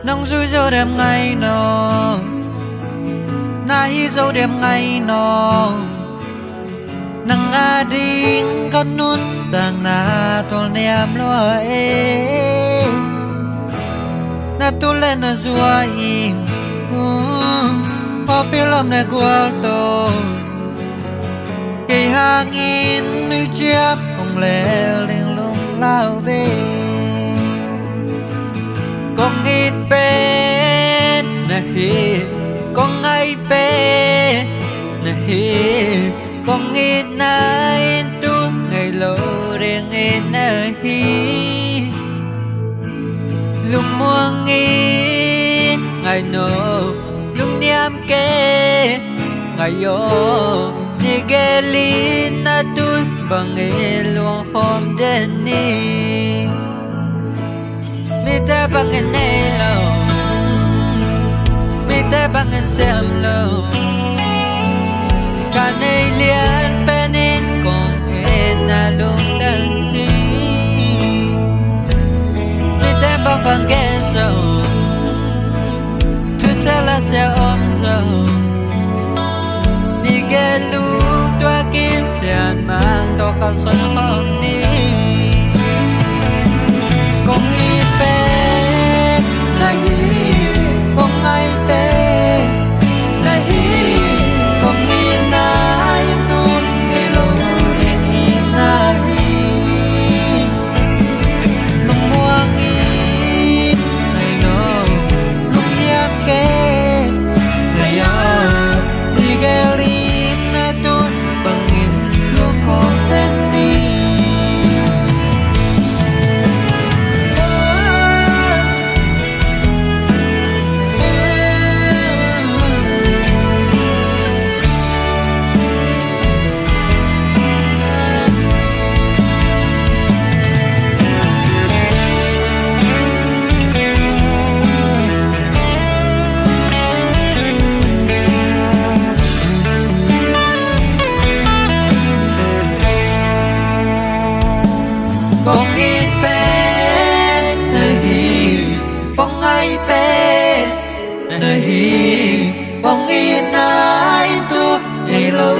nông du dâu đêm ngày nó na hi dâu đêm ngày nó nang ading kanun tang na tol niam lo e na tulen na zua in papilam na gualto cây hangin nu chiap ong le ling lung lao về con ít bé na hi con ai bé na hi con ít nai tu ngày lâu riêng ít na hi lúc muang ít ngày nô lúc niam kê ngày yo ni gelin na tu bằng nghe luang hôm đến ni mi ta bằng nghe này lâu mi ta bằng nghe xem lâu cả này liền bên in con nghe na lung đằng đi mi ta bằng nghe sâu tu sẽ là sẽ ôm sâu ni gelu tua kiến xian mang to cao xuân hôm ni con ít bé là hi con ai bé là hi con ít nai tu ngày lâu đến im na hi lúc muang ít ngày nó lúc nhạc kê là ya đi gelin na tu bằng in lúc hôm đến đi con ít bé là hi con ai bé là hi con ít ai tu ngày lâu